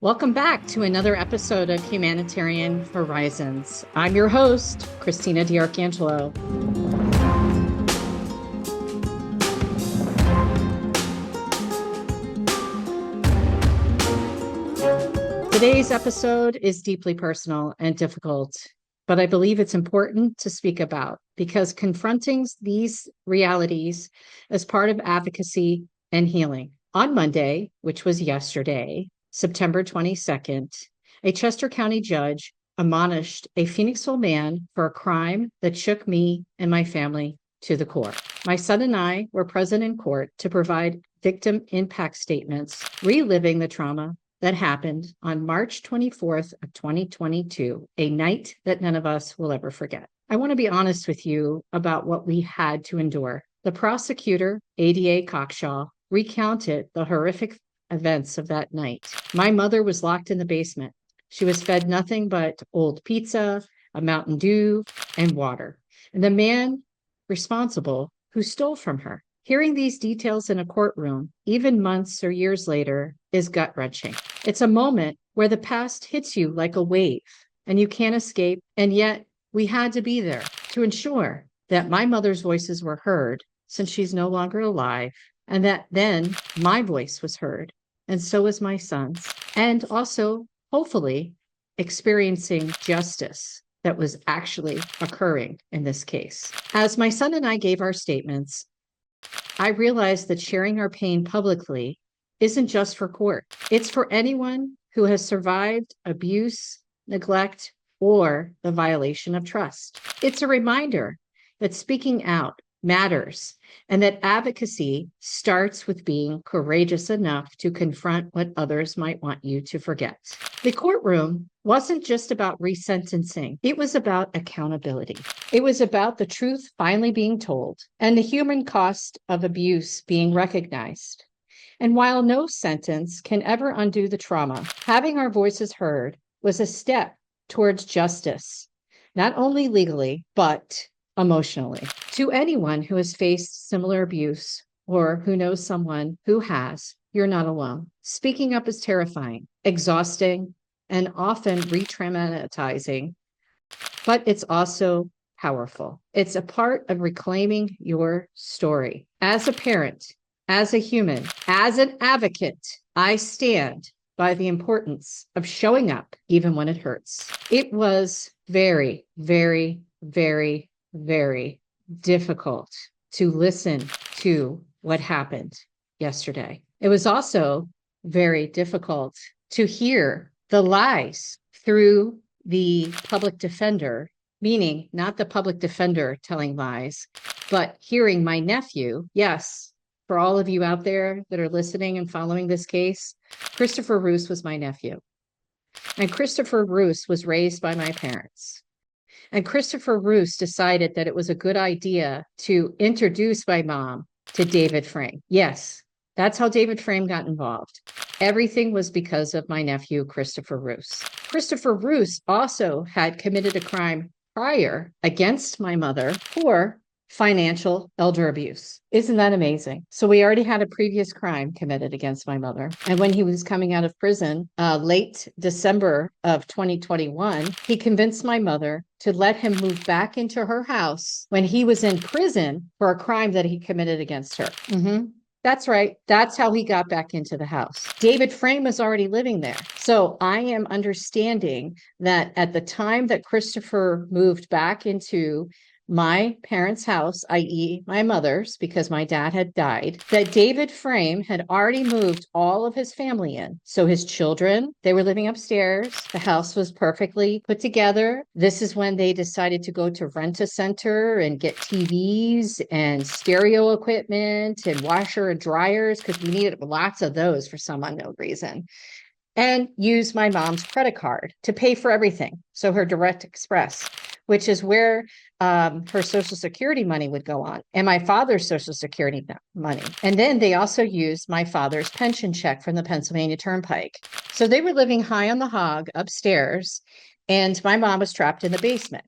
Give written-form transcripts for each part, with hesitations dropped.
Welcome back to another episode of Humanitarian Horizons. I'm your host, Christina DiArcangelo. Today's episode is deeply personal and difficult, but I believe it's important to speak about because confronting these realities is part of advocacy and healing. On Monday, which was yesterday, September 22nd, a Chester County judge admonished a Phoenixville man for a crime that shook me and my family to the core. My son and I were present in court to provide victim impact statements, reliving the trauma that happened on March 24th of 2022, a night that none of us will ever forget. I want to be honest with you about what we had to endure. The prosecutor, ADA Cockshaw, recounted the horrific events of that night. My mother was locked in the basement. She was fed nothing but old pizza, a Mountain Dew, and water. And the man responsible who stole from her. Hearing these details in a courtroom, even months or years later, is gut-wrenching. It's a moment where the past hits you like a wave and you can't escape. And yet we had to be there to ensure that my mother's voices were heard since she's no longer alive, and that then my voice was heard, and so was my son's, and also hopefully experiencing justice that was actually occurring in this case. As my son and I gave our statements, I realized that sharing our pain publicly isn't just for court. It's for anyone who has survived abuse, neglect, or the violation of trust. It's a reminder that speaking out matters and that advocacy starts with being courageous enough to confront what others might want you to forget. The courtroom wasn't just about resentencing. It was about accountability. It was about the truth finally being told and the human cost of abuse being recognized. And while no sentence can ever undo the trauma, having our voices heard was a step towards justice, not only legally, but emotionally. To anyone who has faced similar abuse or who knows someone who has, you're not alone. Speaking up is terrifying, exhausting, and often re-traumatizing, but it's also powerful. It's a part of reclaiming your story. As a parent, as a human, as an advocate, I stand by the importance of showing up even when it hurts. It was very, very, very, very difficult to listen to what happened yesterday. It was also very difficult to hear the lies through the public defender, meaning not the public defender telling lies, but hearing my nephew. Yes, for all of you out there that are listening and following this case, Christopher Roos was my nephew. And Christopher Roos was raised by my parents. And Christopher Roos decided that it was a good idea to introduce my mom to David Frame. Yes, that's how David Frame got involved. Everything was because of my nephew, Christopher Roos. Christopher Roos also had committed a crime prior against my mother for financial elder abuse. Isn't that amazing? So we already had a previous crime committed against my mother. And when he was coming out of prison, late December of 2021, he convinced my mother to let him move back into her house when he was in prison for a crime that he committed against her. That's right. That's how he got back into the house. David Frame was already living there. So I am understanding that at the time that Christopher moved back into my parents' house, i.e. my mother's, because my dad had died, that David Frame had already moved all of his family in. So his children, they were living upstairs. The house was perfectly put together. This is when they decided to go to Rent-A-Center and get TVs and stereo equipment and washer and dryers, because we needed lots of those for some unknown reason. And use my mom's credit card to pay for everything. So her Direct Express, which is where her Social Security money would go on, and my father's Social Security money. And then they also used my father's pension check from the Pennsylvania Turnpike. So they were living high on the hog upstairs, and my mom was trapped in the basement.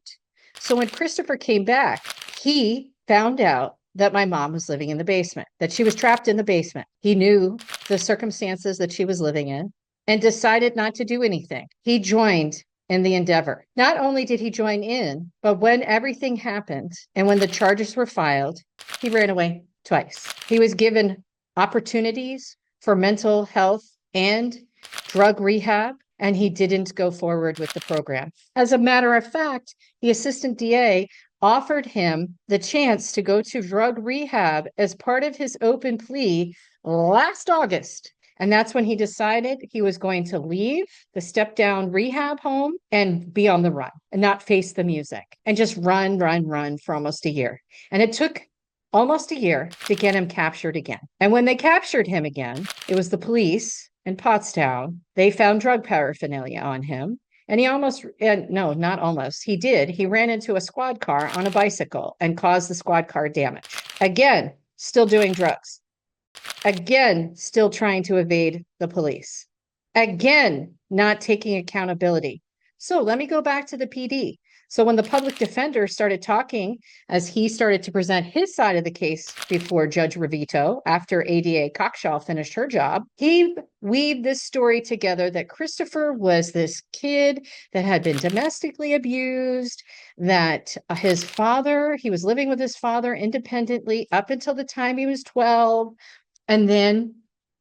So when Christopher came back, he found out that my mom was living in the basement, that she was trapped in the basement. He knew the circumstances that she was living in. and decided not to do anything. He joined in the endeavor. Not only did he join in, but when everything happened and when the charges were filed, he ran away twice. He was given opportunities for mental health and drug rehab, and he didn't go forward with the program. As a matter of fact, the assistant DA offered him the chance to go to drug rehab as part of his open plea last August. And that's when he decided he was going to leave the step down rehab home and be on the run and not face the music and just run for almost a year. And it took almost a year to get him captured again. And when they captured him again, it was the police in Pottstown. They found drug paraphernalia on him. And he almost, and no, not almost, he did. He ran into a squad car on a bicycle and caused the squad car damage. Again, still doing drugs. Again, still trying to evade the police. Again, not taking accountability. So let me go back to the PD. So when the public defender started talking, as he started to present his side of the case before Judge Revito, after ADA Cockshaw finished her job, he weaved this story together that Christopher was this kid that had been domestically abused, that his father, he was living with his father independently up until the time he was 12. And then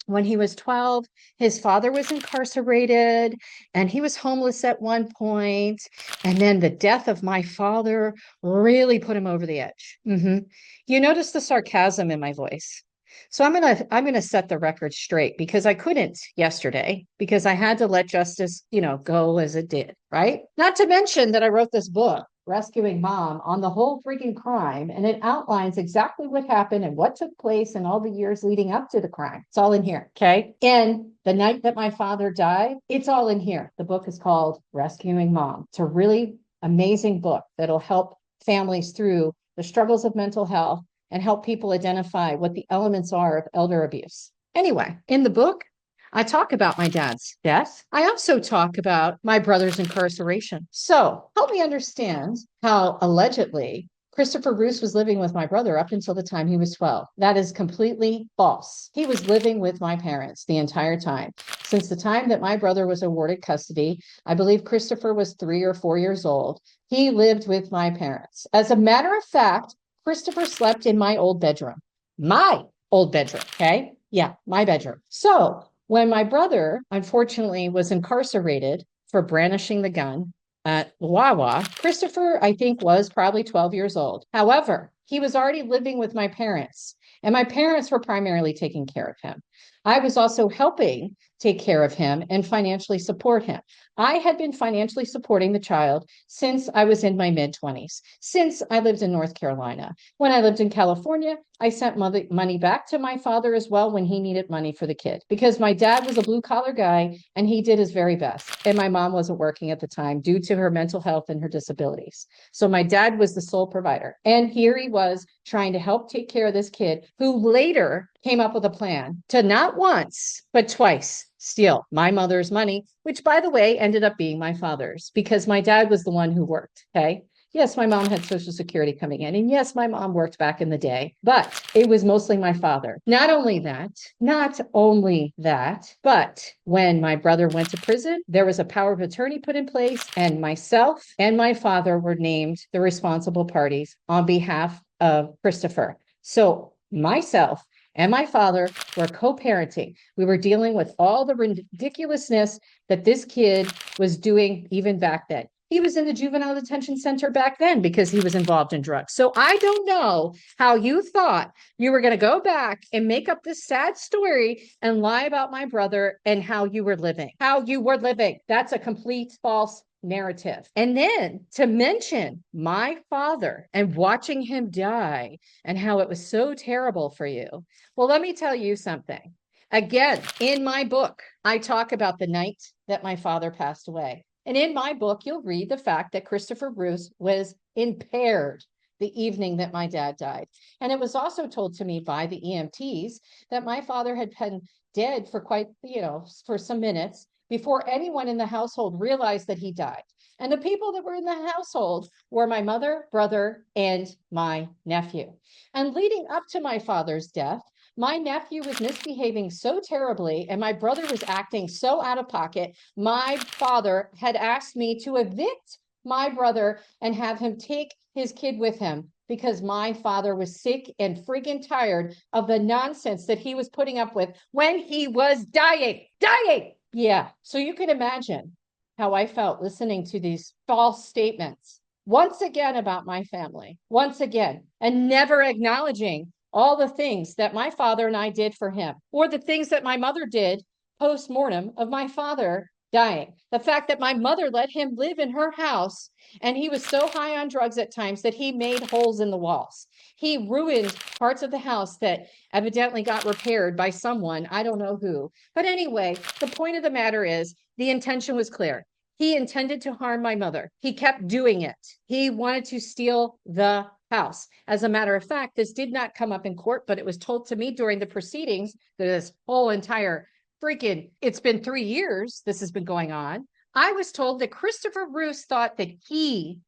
when he was 12, his father was incarcerated and he was homeless at one point. And then the death of my father really put him over the edge. You notice the sarcasm in my voice. So I'm gonna set the record straight because I couldn't yesterday because I had to let justice, go as it did, right? Not to mention that I wrote this book, Rescuing Mom, on the whole freaking crime, and it outlines exactly what happened and what took place and all the years leading up to the crime. It's all in here, okay? And the night that my father died, it's all in here. The book is called Rescuing Mom. It's a really amazing book that'll help families through the struggles of mental health and help people identify what the elements are of elder abuse. Anyway, in the book, I talk about my dad's death. I also talk about my brother's incarceration. So help me understand how allegedly Christopher Roos was living with my brother up until the time he was 12. That is completely false. He was living with my parents the entire time. Since the time that my brother was awarded custody, I believe Christopher was 3 or 4 years old. He lived with my parents. As a matter of fact, Christopher slept in my old bedroom. My old bedroom, okay? Yeah, my bedroom. So when my brother, unfortunately, was incarcerated for brandishing the gun at Wawa, Christopher, I think, was probably 12 years old. However, he was already living with my parents, and my parents were primarily taking care of him. I was also helping take care of him and financially support him. I had been financially supporting the child since I was in my mid-20s, since I lived in North Carolina. When I lived in California, I sent money back to my father as well when he needed money for the kid, because my dad was a blue-collar guy and he did his very best. And my mom wasn't working at the time due to her mental health and her disabilities. So my dad was the sole provider. And here he was trying to help take care of this kid who later came up with a plan to not once, but twice steal my mother's money, which, by the way, ended up being my father's because my dad was the one who worked. Okay. Yes, my mom had Social Security coming in. And yes, my mom worked back in the day, but it was mostly my father. Not only that, but when my brother went to prison, there was a power of attorney put in place, and myself and my father were named the responsible parties on behalf of Christopher. So myself and my father were co-parenting. We were dealing with all the ridiculousness that this kid was doing even back then. He was in the juvenile detention center back then because he was involved in drugs. So I don't know how you thought you were going to go back and make up this sad story and lie about my brother and how you were living. That's a complete false narrative. And then to mention my father and watching him die and how it was so terrible for you. Well, let me tell you something. Again, in my book, I talk about the night that my father passed away. And in my book, you'll read the fact that Christopher Bruce was impaired the evening that my dad died. And it was also told to me by the EMTs that my father had been dead for for some minutes before anyone in the household realized that he died. And the people that were in the household were my mother, brother, and my nephew. And leading up to my father's death, My nephew was misbehaving so terribly, and my brother was acting so out of pocket. My father had asked me to evict my brother and have him take his kid with him because my father was sick and friggin' tired of the nonsense that he was putting up with when he was dying. Yeah. So you can imagine how I felt listening to these false statements once again about my family, once again, and never acknowledging all the things that my father and I did for him, or the things that my mother did post-mortem of my father dying. The fact that my mother let him live in her house, and he was so high on drugs at times that he made holes in the walls. He ruined parts of the house that evidently got repaired by someone, I don't know who. But anyway, the point of the matter is the intention was clear. He intended to harm my mother. He kept doing it. He wanted to steal the house. As a matter of fact, this did not come up in court, but it was told to me during the proceedings that this whole entire it's been 3 years this has been going on. I was told that Christopher Roos thought that he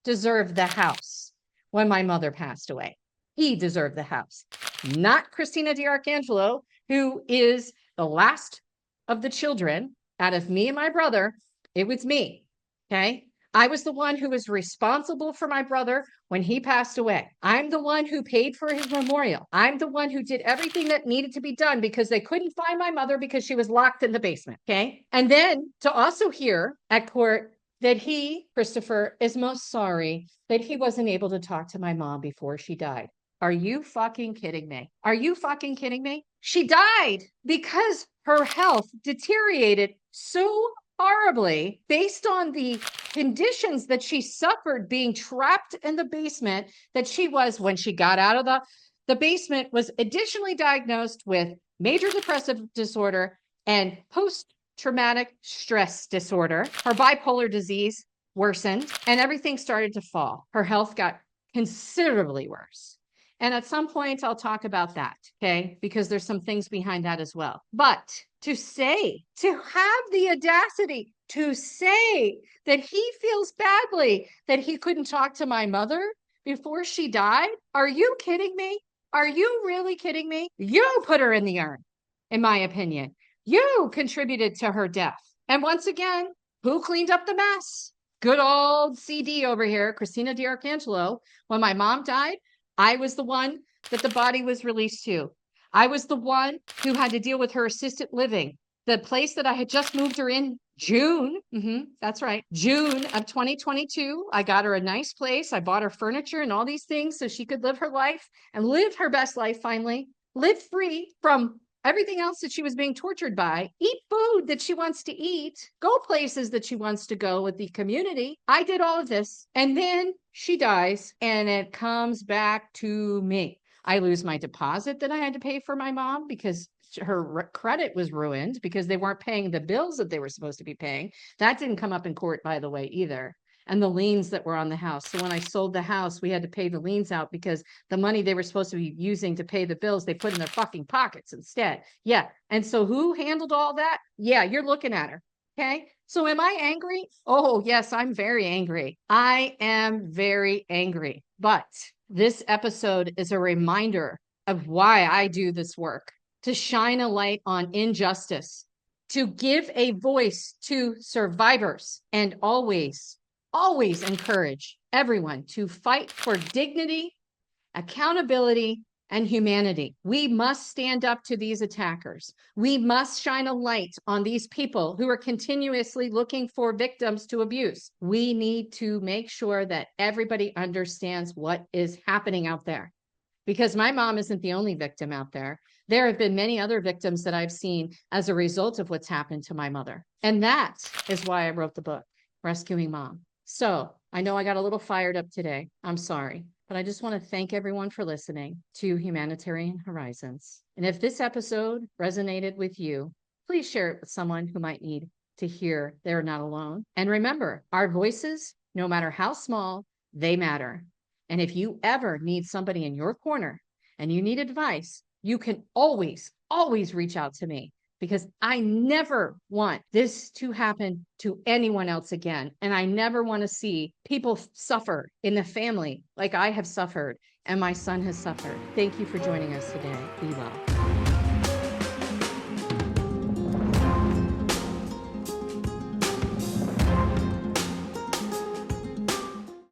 deserved the house when my mother passed away. He deserved the house, not Christina DiArcangelo, who is the last of the children out of me and my brother. It was me. Okay. I was the one who was responsible for my brother when he passed away. I'm the one who paid for his memorial. I'm the one who did everything that needed to be done because they couldn't find my mother because she was locked in the basement. Okay. And then to also hear at court that Christopher, is most sorry that he wasn't able to talk to my mom before she died. Are you fucking kidding me? Are you fucking kidding me? She died because her health deteriorated so horribly based on the conditions that she suffered being trapped in the basement that she was when she got out of the basement, was additionally diagnosed with major depressive disorder and post-traumatic stress disorder. Her bipolar disease worsened and everything started to fall. Her health got considerably worse. And at some point, I'll talk about that, okay? Because there's some things behind that as well. But to have the audacity to say that he feels badly that he couldn't talk to my mother before she died? Are you kidding me? Are you really kidding me? You put her in the urn, in my opinion. You contributed to her death. And once again, who cleaned up the mess? Good old CD over here, Christina DiArcangelo. When my mom died, I was the one that the body was released to. I was the one who had to deal with her assisted living. The place that I had just moved her in June. That's right. June of 2022. I got her a nice place. I bought her furniture and all these things so she could live her life and live her best life finally. Live free from everything else that she was being tortured by, eat food that she wants to eat, go places that she wants to go with the community. I did all of this. And then she dies and it comes back to me. I lose my deposit that I had to pay for my mom because her credit was ruined because they weren't paying the bills that they were supposed to be paying. That didn't come up in court, by the way, either. And the liens that were on the house. So when I sold the house, we had to pay the liens out because the money they were supposed to be using to pay the bills, they put in their fucking pockets instead. Yeah. And so who handled all that? Yeah, you're looking at her. Okay. So am I angry? Oh, yes, I'm very angry. I am very angry. But this episode is a reminder of why I do this work, to shine a light on injustice, to give a voice to survivors, and always encourage everyone to fight for dignity, accountability, and humanity. We must stand up to these attackers. We must shine a light on these people who are continuously looking for victims to abuse. We need to make sure that everybody understands what is happening out there. Because my mom isn't the only victim out there. There have been many other victims that I've seen as a result of what's happened to my mother. And that is why I wrote the book, Rescuing Mom. So I know I got a little fired up today. I'm sorry, but I just want to thank everyone for listening to Humanitarian Horizons. And if this episode resonated with you, please share it with someone who might need to hear they're not alone. And remember, our voices, no matter how small, they matter. And if you ever need somebody in your corner and you need advice, you can always reach out to me. because I never want this to happen to anyone else again. And I never want to see people suffer in the family like I have suffered and my son has suffered. Thank you for joining us today. Be well.